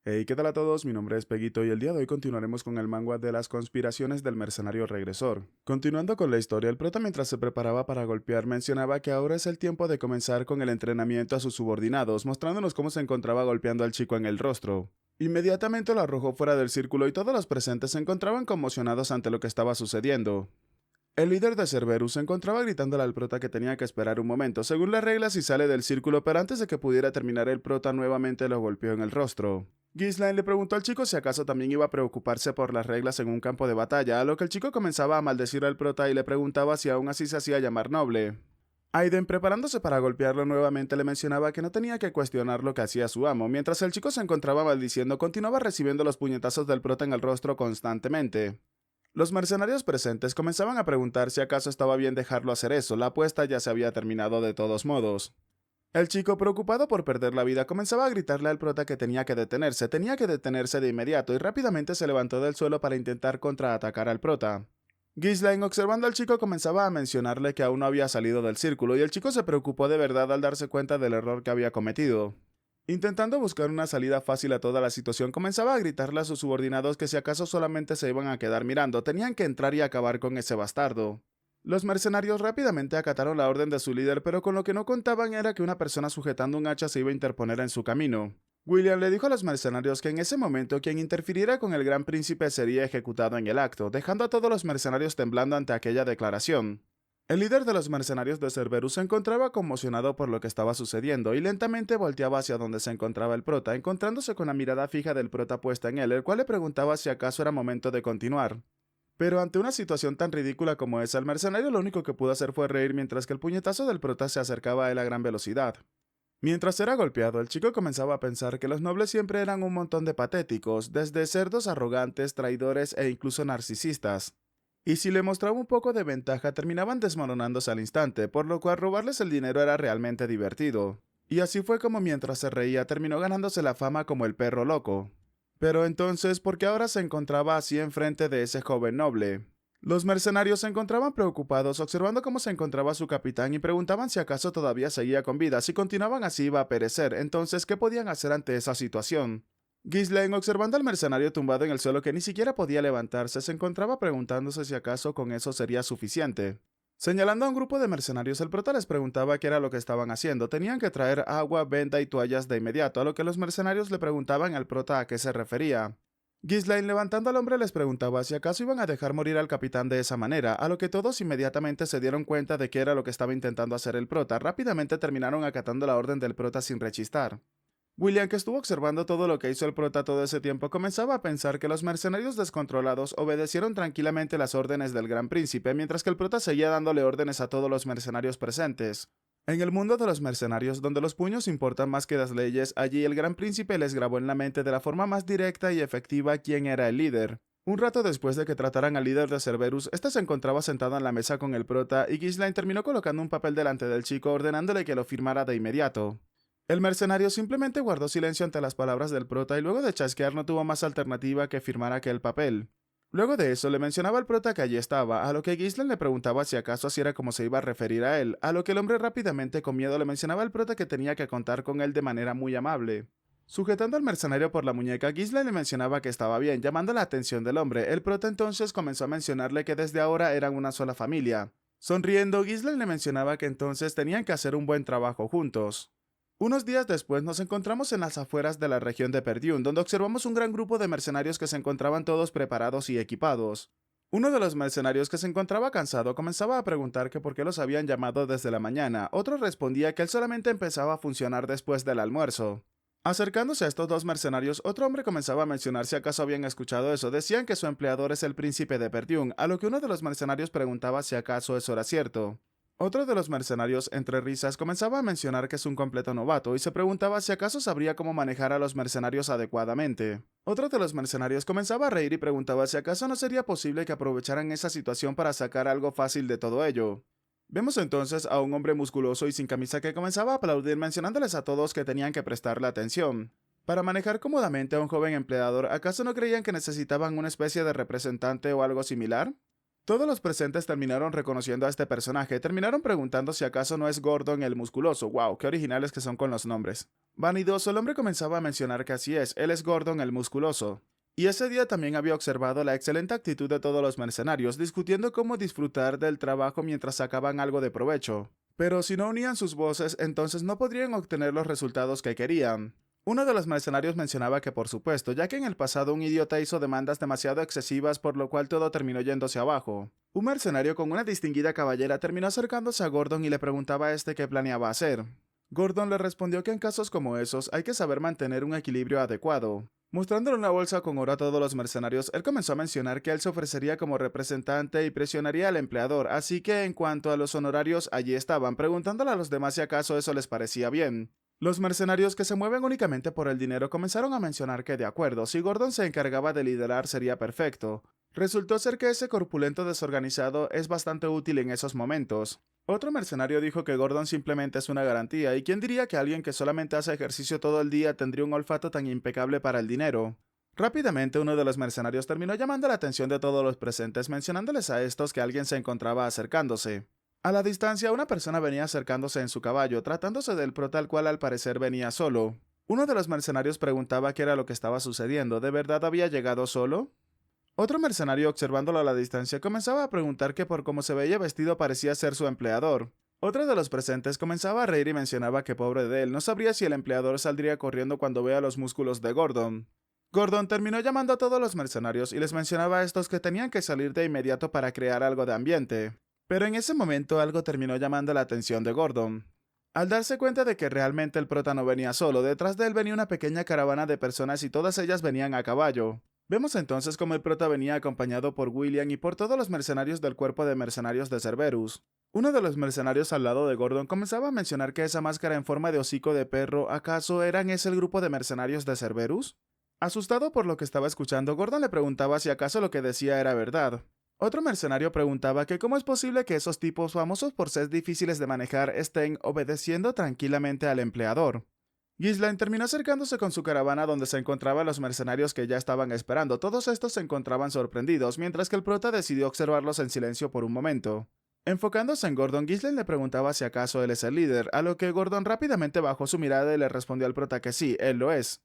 Hey, ¿qué tal a todos? Mi nombre es Peguito y el día de hoy continuaremos con el manga de las conspiraciones del mercenario regresor. Continuando con la historia, el prota mientras se preparaba para golpear mencionaba que ahora es el tiempo de comenzar con el entrenamiento a sus subordinados, mostrándonos cómo se encontraba golpeando al chico en el rostro. Inmediatamente lo arrojó fuera del círculo y todos los presentes se encontraban conmocionados ante lo que estaba sucediendo. El líder de Cerberus se encontraba gritándole al prota que tenía que esperar un momento, según las reglas y sale del círculo, pero antes de que pudiera terminar el prota nuevamente lo golpeó en el rostro. Ghislaine le preguntó al chico si acaso también iba a preocuparse por las reglas en un campo de batalla, a lo que el chico comenzaba a maldecir al prota y le preguntaba si aún así se hacía llamar noble. Aiden, preparándose para golpearlo nuevamente, le mencionaba que no tenía que cuestionar lo que hacía su amo. Mientras el chico se encontraba maldiciendo, continuaba recibiendo los puñetazos del prota en el rostro constantemente. Los mercenarios presentes comenzaban a preguntar si acaso estaba bien dejarlo hacer eso, la apuesta ya se había terminado de todos modos. El chico, preocupado por perder la vida, comenzaba a gritarle al prota que tenía que detenerse de inmediato y rápidamente se levantó del suelo para intentar contraatacar al prota. Ghislaine, observando al chico, comenzaba a mencionarle que aún no había salido del círculo y el chico se preocupó de verdad al darse cuenta del error que había cometido. Intentando buscar una salida fácil a toda la situación, comenzaba a gritarle a sus subordinados que si acaso solamente se iban a quedar mirando, tenían que entrar y acabar con ese bastardo. Los mercenarios rápidamente acataron la orden de su líder, pero con lo que no contaban era que una persona sujetando un hacha se iba a interponer en su camino. William le dijo a los mercenarios que en ese momento quien interfiriera con el gran príncipe sería ejecutado en el acto, dejando a todos los mercenarios temblando ante aquella declaración. El líder de los mercenarios de Cerberus se encontraba conmocionado por lo que estaba sucediendo y lentamente volteaba hacia donde se encontraba el prota, encontrándose con la mirada fija del prota puesta en él, el cual le preguntaba si acaso era momento de continuar. Pero ante una situación tan ridícula como esa, el mercenario lo único que pudo hacer fue reír mientras que el puñetazo del prota se acercaba a él a gran velocidad. Mientras era golpeado, el chico comenzaba a pensar que los nobles siempre eran un montón de patéticos, desde cerdos arrogantes, traidores e incluso narcisistas. Y si le mostraba un poco de ventaja, terminaban desmoronándose al instante, por lo cual robarles el dinero era realmente divertido. Y así fue como mientras se reía terminó ganándose la fama como el perro loco. Pero entonces, ¿por qué ahora se encontraba así enfrente de ese joven noble? Los mercenarios se encontraban preocupados observando cómo se encontraba su capitán y preguntaban si acaso todavía seguía con vida, si continuaban así iba a perecer, entonces ¿qué podían hacer ante esa situación? Ghislaine, observando al mercenario tumbado en el suelo que ni siquiera podía levantarse, se encontraba preguntándose si acaso con eso sería suficiente. Señalando a un grupo de mercenarios, el prota les preguntaba qué era lo que estaban haciendo. Tenían que traer agua, venda y toallas de inmediato, a lo que los mercenarios le preguntaban al prota a qué se refería. Ghislaine, levantando al hombre, les preguntaba si acaso iban a dejar morir al capitán de esa manera, a lo que todos inmediatamente se dieron cuenta de qué era lo que estaba intentando hacer el prota. Rápidamente terminaron acatando la orden del prota sin rechistar. William, que estuvo observando todo lo que hizo el prota todo ese tiempo, comenzaba a pensar que los mercenarios descontrolados obedecieron tranquilamente las órdenes del gran príncipe, mientras que el prota seguía dándole órdenes a todos los mercenarios presentes. En el mundo de los mercenarios, donde los puños importan más que las leyes, allí el gran príncipe les grabó en la mente de la forma más directa y efectiva quién era el líder. Un rato después de que trataran al líder de Cerberus, este se encontraba sentado en la mesa con el prota y Ghislaine terminó colocando un papel delante del chico ordenándole que lo firmara de inmediato. El mercenario simplemente guardó silencio ante las palabras del prota y luego de chasquear no tuvo más alternativa que firmar aquel papel. Luego de eso le mencionaba al prota que allí estaba, a lo que Ghislaine le preguntaba si acaso así era como se iba a referir a él, a lo que el hombre rápidamente con miedo le mencionaba al prota que tenía que contar con él de manera muy amable. Sujetando al mercenario por la muñeca, Ghislaine le mencionaba que estaba bien, llamando la atención del hombre. El prota entonces comenzó a mencionarle que desde ahora eran una sola familia. Sonriendo, Ghislaine le mencionaba que entonces tenían que hacer un buen trabajo juntos. Unos días después nos encontramos en las afueras de la región de Perdiun, donde observamos un gran grupo de mercenarios que se encontraban todos preparados y equipados. Uno de los mercenarios que se encontraba cansado comenzaba a preguntar que por qué los habían llamado desde la mañana, otro respondía que él solamente empezaba a funcionar después del almuerzo. Acercándose a estos dos mercenarios, otro hombre comenzaba a mencionar si acaso habían escuchado eso. Decían que su empleador es el príncipe de Perdiun, a lo que uno de los mercenarios preguntaba si acaso eso era cierto. Otro de los mercenarios, entre risas, comenzaba a mencionar que es un completo novato y se preguntaba si acaso sabría cómo manejar a los mercenarios adecuadamente. Otro de los mercenarios comenzaba a reír y preguntaba si acaso no sería posible que aprovecharan esa situación para sacar algo fácil de todo ello. Vemos entonces a un hombre musculoso y sin camisa que comenzaba a aplaudir mencionándoles a todos que tenían que prestarle atención. Para manejar cómodamente a un joven empleador, ¿acaso no creían que necesitaban una especie de representante o algo similar? Todos los presentes terminaron reconociendo a este personaje, terminaron preguntando si acaso no es Gordon el musculoso. Wow, qué originales que son con los nombres. Vanidoso, el hombre comenzaba a mencionar que así es, él es Gordon el musculoso. Y ese día también había observado la excelente actitud de todos los mercenarios, discutiendo cómo disfrutar del trabajo mientras sacaban algo de provecho. Pero si no unían sus voces, entonces no podrían obtener los resultados que querían. Uno de los mercenarios mencionaba que por supuesto, ya que en el pasado un idiota hizo demandas demasiado excesivas por lo cual todo terminó yéndose abajo. Un mercenario con una distinguida caballera terminó acercándose a Gordon y le preguntaba a este qué planeaba hacer. Gordon le respondió que en casos como esos hay que saber mantener un equilibrio adecuado. Mostrándole una bolsa con oro a todos los mercenarios, él comenzó a mencionar que él se ofrecería como representante y presionaría al empleador, así que en cuanto a los honorarios allí estaban, preguntándole a los demás si acaso eso les parecía bien. Los mercenarios que se mueven únicamente por el dinero comenzaron a mencionar que de acuerdo, si Gordon se encargaba de liderar sería perfecto. Resultó ser que ese corpulento desorganizado es bastante útil en esos momentos. Otro mercenario dijo que Gordon simplemente es una garantía, y quién diría que alguien que solamente hace ejercicio todo el día tendría un olfato tan impecable para el dinero. Rápidamente uno de los mercenarios terminó llamando la atención de todos los presentes mencionándoles a estos que alguien se encontraba acercándose. A la distancia, una persona venía acercándose en su caballo, tratándose del prota al cual al parecer venía solo. Uno de los mercenarios preguntaba qué era lo que estaba sucediendo, ¿de verdad había llegado solo? Otro mercenario, observándolo a la distancia, comenzaba a preguntar que por cómo se veía vestido parecía ser su empleador. Otro de los presentes comenzaba a reír y mencionaba que pobre de él, no sabría si el empleador saldría corriendo cuando vea los músculos de Gordon. Gordon terminó llamando a todos los mercenarios y les mencionaba a estos que tenían que salir de inmediato para crear algo de ambiente. Pero en ese momento algo terminó llamando la atención de Gordon. Al darse cuenta de que realmente el prota no venía solo, detrás de él venía una pequeña caravana de personas y todas ellas venían a caballo. Vemos entonces cómo el prota venía acompañado por William y por todos los mercenarios del cuerpo de mercenarios de Cerberus. Uno de los mercenarios al lado de Gordon comenzaba a mencionar que esa máscara en forma de hocico de perro, ¿acaso eran ese el grupo de mercenarios de Cerberus? Asustado por lo que estaba escuchando, Gordon le preguntaba si acaso lo que decía era verdad. Otro mercenario preguntaba que cómo es posible que esos tipos famosos por ser difíciles de manejar estén obedeciendo tranquilamente al empleador. Ghislaine terminó acercándose con su caravana donde se encontraban los mercenarios que ya estaban esperando. Todos estos se encontraban sorprendidos, mientras que el prota decidió observarlos en silencio por un momento. Enfocándose en Gordon, Ghislaine le preguntaba si acaso él es el líder, a lo que Gordon rápidamente bajó su mirada y le respondió al prota que sí, él lo es.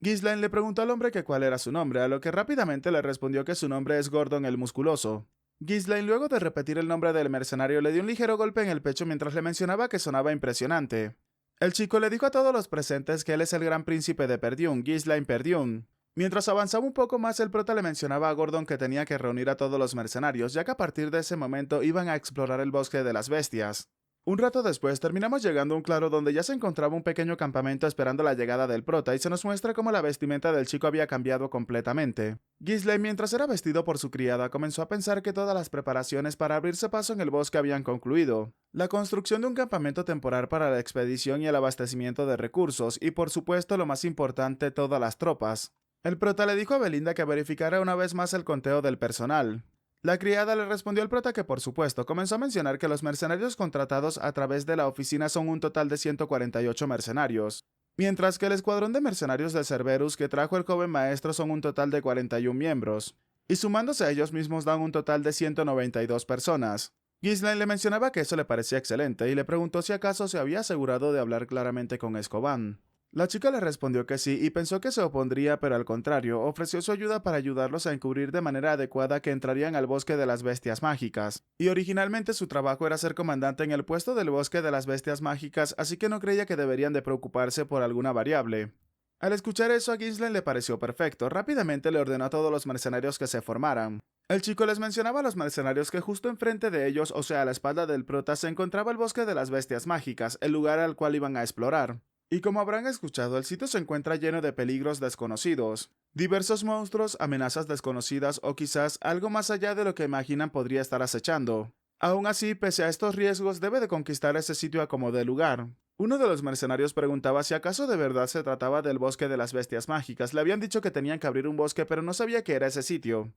Ghislaine le preguntó al hombre que cuál era su nombre, a lo que rápidamente le respondió que su nombre es Gordon el Musculoso. Ghislaine, luego de repetir el nombre del mercenario, le dio un ligero golpe en el pecho mientras le mencionaba que sonaba impresionante. El chico le dijo a todos los presentes que él es el gran príncipe de Perdium, Ghislaine Perdium. Mientras avanzaba un poco más, el prota le mencionaba a Gordon que tenía que reunir a todos los mercenarios, ya que a partir de ese momento iban a explorar el bosque de las bestias. Un rato después, terminamos llegando a un claro donde ya se encontraba un pequeño campamento esperando la llegada del prota y se nos muestra cómo la vestimenta del chico había cambiado completamente. Ghislaine, mientras era vestido por su criada, comenzó a pensar que todas las preparaciones para abrirse paso en el bosque habían concluido. La construcción de un campamento temporal para la expedición y el abastecimiento de recursos y, por supuesto, lo más importante, todas las tropas. El prota le dijo a Belinda que verificara una vez más el conteo del personal. La criada le respondió al prota que por supuesto comenzó a mencionar que los mercenarios contratados a través de la oficina son un total de 148 mercenarios, mientras que el escuadrón de mercenarios de Cerberus que trajo el joven maestro son un total de 41 miembros, y sumándose a ellos mismos dan un total de 192 personas. Ghislaine le mencionaba que eso le parecía excelente y le preguntó si acaso se había asegurado de hablar claramente con Escoban. La chica le respondió que sí y pensó que se opondría, pero al contrario, ofreció su ayuda para ayudarlos a encubrir de manera adecuada que entrarían al bosque de las bestias mágicas. Y originalmente su trabajo era ser comandante en el puesto del bosque de las bestias mágicas, así que no creía que deberían de preocuparse por alguna variable. Al escuchar eso a Ghislaine le pareció perfecto, rápidamente le ordenó a todos los mercenarios que se formaran. El chico les mencionaba a los mercenarios que justo enfrente de ellos, o sea a la espalda del prota, se encontraba el bosque de las bestias mágicas, el lugar al cual iban a explorar. Y como habrán escuchado, el sitio se encuentra lleno de peligros desconocidos. Diversos monstruos, amenazas desconocidas o quizás algo más allá de lo que imaginan podría estar acechando. Aún así, pese a estos riesgos, debe de conquistar ese sitio a como dé lugar. Uno de los mercenarios preguntaba si acaso de verdad se trataba del bosque de las bestias mágicas. Le habían dicho que tenían que abrir un bosque, pero no sabía que era ese sitio.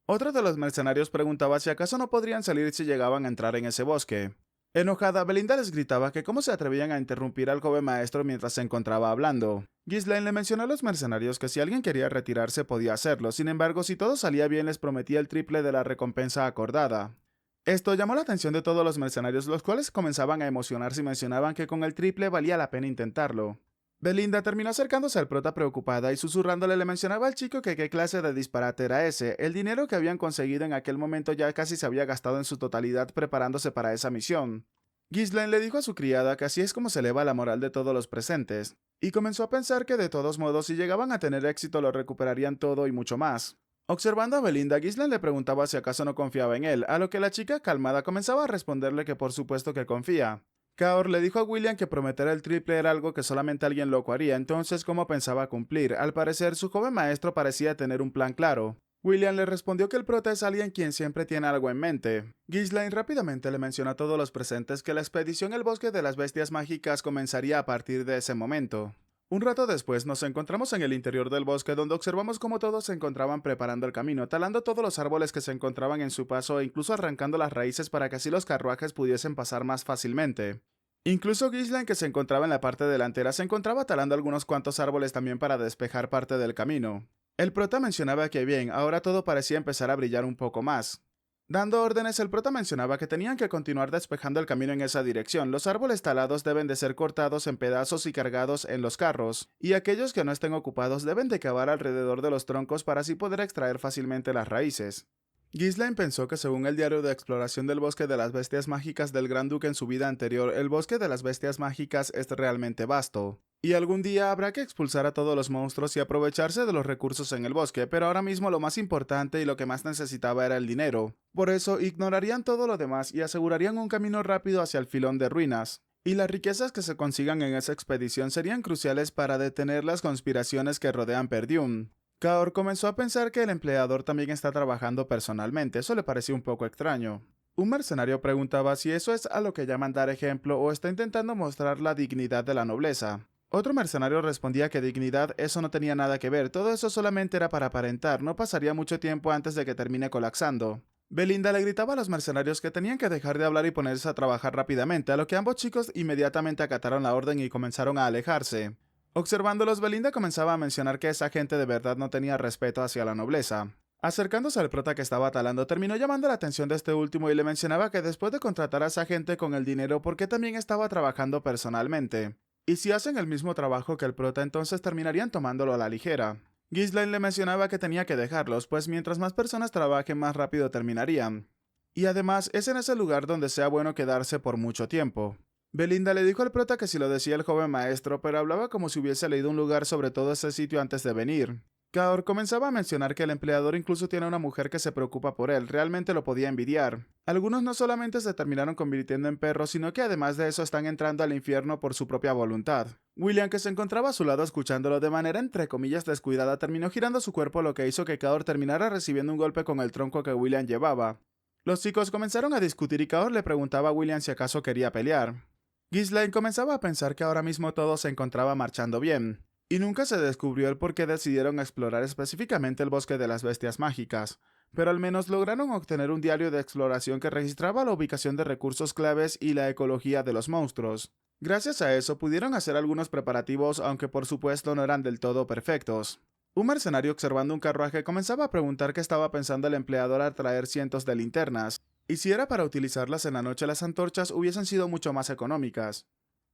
Otro de los mercenarios preguntaba si acaso no podrían salir si llegaban a entrar en ese bosque. Enojada, Belinda les gritaba que cómo se atrevían a interrumpir al joven maestro mientras se encontraba hablando. Ghislaine le mencionó a los mercenarios que si alguien quería retirarse podía hacerlo, sin embargo, si todo salía bien les prometía el triple de la recompensa acordada. Esto llamó la atención de todos los mercenarios, los cuales comenzaban a emocionarse y mencionaban que con el triple valía la pena intentarlo. Belinda terminó acercándose al prota preocupada y susurrándole le mencionaba al chico que qué clase de disparate era ese. El dinero que habían conseguido en aquel momento ya casi se había gastado en su totalidad preparándose para esa misión. Ghislaine le dijo a su criada que así es como se eleva la moral de todos los presentes, y comenzó a pensar que de todos modos si llegaban a tener éxito lo recuperarían todo y mucho más. Observando a Belinda, Ghislaine le preguntaba si acaso no confiaba en él, a lo que la chica calmada comenzaba a responderle que por supuesto que confía. Kaor le dijo a William que prometer el triple era algo que solamente alguien loco haría, entonces ¿cómo pensaba cumplir? Al parecer, su joven maestro parecía tener un plan claro. William le respondió que el prota es alguien quien siempre tiene algo en mente. Ghislaine rápidamente le mencionó a todos los presentes que la expedición al bosque de las bestias mágicas comenzaría a partir de ese momento. Un rato después nos encontramos en el interior del bosque donde observamos cómo todos se encontraban preparando el camino, talando todos los árboles que se encontraban en su paso e incluso arrancando las raíces para que así los carruajes pudiesen pasar más fácilmente. Incluso Ghislaine, que se encontraba en la parte delantera, se encontraba talando algunos cuantos árboles también para despejar parte del camino. El prota mencionaba que bien, ahora todo parecía empezar a brillar un poco más. Dando órdenes, el prota mencionaba que tenían que continuar despejando el camino en esa dirección. Los árboles talados deben de ser cortados en pedazos y cargados en los carros, y aquellos que no estén ocupados deben de cavar alrededor de los troncos para así poder extraer fácilmente las raíces. Ghislaine pensó que según el diario de exploración del bosque de las bestias mágicas del Gran Duque en su vida anterior, el bosque de las bestias mágicas es realmente vasto. Y algún día habrá que expulsar a todos los monstruos y aprovecharse de los recursos en el bosque, pero ahora mismo lo más importante y lo que más necesitaba era el dinero. Por eso ignorarían todo lo demás y asegurarían un camino rápido hacia el filón de ruinas. Y las riquezas que se consigan en esa expedición serían cruciales para detener las conspiraciones que rodean Perdium. Kaor comenzó a pensar que el empleador también está trabajando personalmente, eso le pareció un poco extraño. Un mercenario preguntaba si eso es a lo que llaman dar ejemplo o está intentando mostrar la dignidad de la nobleza. Otro mercenario respondía que dignidad eso no tenía nada que ver, todo eso solamente era para aparentar, no pasaría mucho tiempo antes de que termine colapsando. Belinda le gritaba a los mercenarios que tenían que dejar de hablar y ponerse a trabajar rápidamente, a lo que ambos chicos inmediatamente acataron la orden y comenzaron a alejarse. Observándolos, Belinda comenzaba a mencionar que esa gente de verdad no tenía respeto hacia la nobleza. Acercándose al prota que estaba talando, terminó llamando la atención de este último y le mencionaba que después de contratar a esa gente con el dinero, ¿por qué también estaba trabajando personalmente? Y si hacen el mismo trabajo que el prota, entonces terminarían tomándolo a la ligera. Ghislaine le mencionaba que tenía que dejarlos, pues mientras más personas trabajen, más rápido terminarían. Y además, es en ese lugar donde sea bueno quedarse por mucho tiempo. Belinda le dijo al prota que si lo decía el joven maestro, pero hablaba como si hubiese leído un lugar sobre todo ese sitio antes de venir. Kaor comenzaba a mencionar que el empleador incluso tiene una mujer que se preocupa por él, realmente lo podía envidiar. Algunos no solamente se terminaron convirtiendo en perros, sino que además de eso están entrando al infierno por su propia voluntad. William, que se encontraba a su lado escuchándolo de manera entre comillas descuidada, terminó girando su cuerpo, lo que hizo que Kaor terminara recibiendo un golpe con el tronco que William llevaba. Los chicos comenzaron a discutir y Kaor le preguntaba a William si acaso quería pelear. Ghislaine comenzaba a pensar que ahora mismo todo se encontraba marchando bien, y nunca se descubrió el por qué decidieron explorar específicamente el bosque de las bestias mágicas, pero al menos lograron obtener un diario de exploración que registraba la ubicación de recursos claves y la ecología de los monstruos. Gracias a eso pudieron hacer algunos preparativos, aunque por supuesto no eran del todo perfectos. Un mercenario observando un carruaje comenzaba a preguntar qué estaba pensando el empleador al traer cientos de linternas, y si era para utilizarlas en la noche las antorchas hubiesen sido mucho más económicas.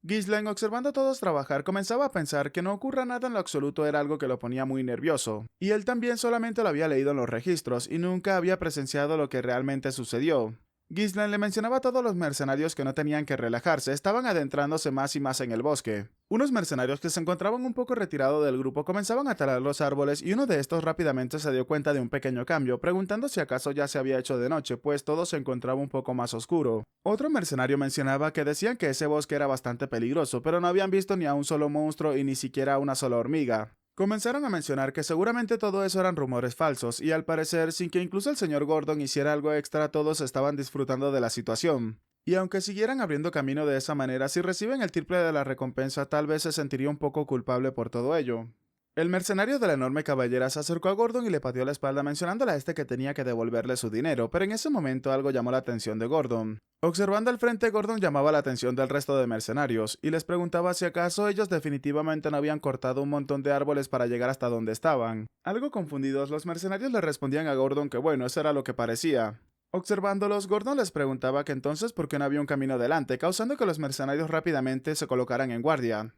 Ghislaine, observando a todos trabajar, comenzaba a pensar que no ocurra nada en lo absoluto era algo que lo ponía muy nervioso, y él también solamente lo había leído en los registros y nunca había presenciado lo que realmente sucedió. Ghislaine le mencionaba a todos los mercenarios que no tenían que relajarse, estaban adentrándose más y más en el bosque. Unos mercenarios que se encontraban un poco retirados del grupo comenzaban a talar los árboles y uno de estos rápidamente se dio cuenta de un pequeño cambio, preguntando si acaso ya se había hecho de noche, pues todo se encontraba un poco más oscuro. Otro mercenario mencionaba que decían que ese bosque era bastante peligroso, pero no habían visto ni a un solo monstruo y ni siquiera a una sola hormiga. Comenzaron a mencionar que seguramente todo eso eran rumores falsos, y al parecer, sin que incluso el señor Gordon hiciera algo extra, todos estaban disfrutando de la situación. Y aunque siguieran abriendo camino de esa manera, si reciben el triple de la recompensa, tal vez se sentiría un poco culpable por todo ello. El mercenario de la enorme cabellera se acercó a Gordon y le pateó la espalda mencionándole a este que tenía que devolverle su dinero, pero en ese momento algo llamó la atención de Gordon. Observando al frente, Gordon llamaba la atención del resto de mercenarios y les preguntaba si acaso ellos definitivamente no habían cortado un montón de árboles para llegar hasta donde estaban. Algo confundidos, los mercenarios le respondían a Gordon que bueno, eso era lo que parecía. Observándolos, Gordon les preguntaba que entonces por qué no había un camino delante, causando que los mercenarios rápidamente se colocaran en guardia.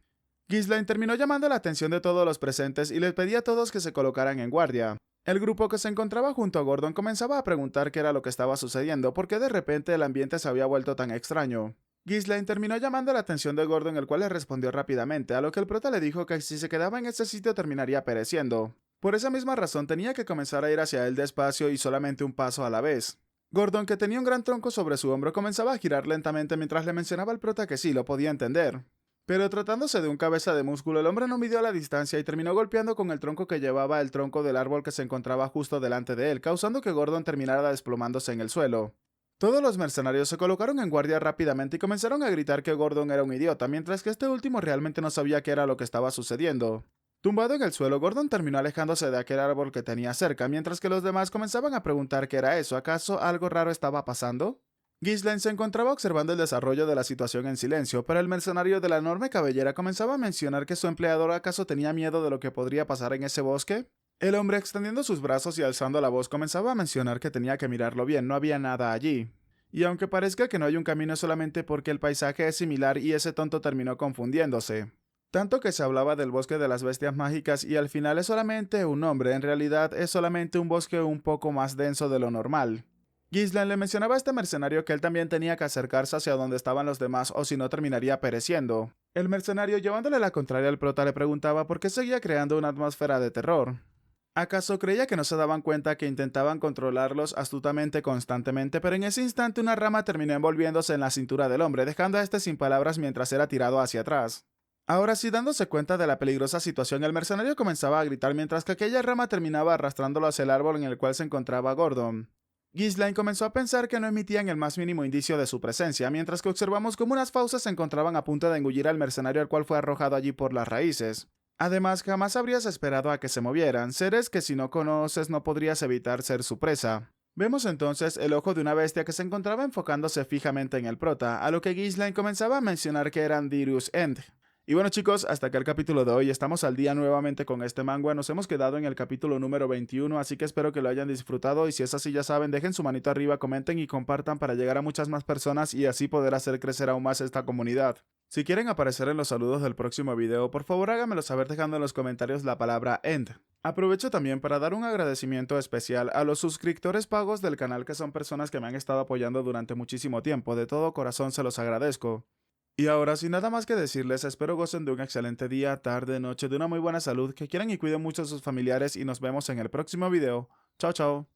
Ghislaine terminó llamando la atención de todos los presentes y les pedía a todos que se colocaran en guardia. El grupo que se encontraba junto a Gordon comenzaba a preguntar qué era lo que estaba sucediendo, porque de repente el ambiente se había vuelto tan extraño. Ghislaine terminó llamando la atención de Gordon, el cual le respondió rápidamente, a lo que el prota le dijo que si se quedaba en ese sitio terminaría pereciendo. Por esa misma razón tenía que comenzar a ir hacia él despacio y solamente un paso a la vez. Gordon, que tenía un gran tronco sobre su hombro, comenzaba a girar lentamente mientras le mencionaba al prota que sí, lo podía entender. Pero tratándose de un cabeza de músculo, el hombre no midió la distancia y terminó golpeando con el tronco que llevaba el tronco del árbol que se encontraba justo delante de él, causando que Gordon terminara desplomándose en el suelo. Todos los mercenarios se colocaron en guardia rápidamente y comenzaron a gritar que Gordon era un idiota, mientras que este último realmente no sabía qué era lo que estaba sucediendo. Tumbado en el suelo, Gordon terminó alejándose de aquel árbol que tenía cerca, mientras que los demás comenzaban a preguntar qué era eso. ¿Acaso algo raro estaba pasando? Ghislaine se encontraba observando el desarrollo de la situación en silencio, pero el mercenario de la enorme cabellera comenzaba a mencionar que su empleador acaso tenía miedo de lo que podría pasar en ese bosque. El hombre, extendiendo sus brazos y alzando la voz, comenzaba a mencionar que tenía que mirarlo bien, no había nada allí. Y aunque parezca que no hay un camino solamente porque el paisaje es similar y ese tonto terminó confundiéndose. Tanto que se hablaba del bosque de las bestias mágicas y al final es solamente un nombre, en realidad es solamente un bosque un poco más denso de lo normal. Ghislaine le mencionaba a este mercenario que él también tenía que acercarse hacia donde estaban los demás o si no terminaría pereciendo. El mercenario, llevándole la contraria al prota, le preguntaba por qué seguía creando una atmósfera de terror. ¿Acaso creía que no se daban cuenta que intentaban controlarlos astutamente constantemente, pero en ese instante una rama terminó envolviéndose en la cintura del hombre, dejando a este sin palabras mientras era tirado hacia atrás? Ahora sí, dándose cuenta de la peligrosa situación, el mercenario comenzaba a gritar mientras que aquella rama terminaba arrastrándolo hacia el árbol en el cual se encontraba Gordon. Ghislaine comenzó a pensar que no emitían el más mínimo indicio de su presencia, mientras que observamos cómo unas fauces se encontraban a punto de engullir al mercenario, al cual fue arrojado allí por las raíces. Además, jamás habrías esperado a que se movieran, seres que si no conoces no podrías evitar ser su presa. Vemos entonces el ojo de una bestia que se encontraba enfocándose fijamente en el prota, a lo que Ghislaine comenzaba a mencionar que eran Dirus End. Y bueno chicos, hasta acá el capítulo de hoy. Estamos al día nuevamente con este manga. Nos hemos quedado en el capítulo número 21, así que espero que lo hayan disfrutado y si es así ya saben, dejen su manito arriba, comenten y compartan para llegar a muchas más personas y así poder hacer crecer aún más esta comunidad. Si quieren aparecer en los saludos del próximo video, por favor háganmelo saber dejando en los comentarios la palabra END. Aprovecho también para dar un agradecimiento especial a los suscriptores pagos del canal, que son personas que me han estado apoyando durante muchísimo tiempo. De todo corazón se los agradezco. Y ahora, sin nada más que decirles, espero gocen de un excelente día, tarde, noche, de una muy buena salud, que quieran y cuiden mucho a sus familiares y nos vemos en el próximo video. Chao, chao.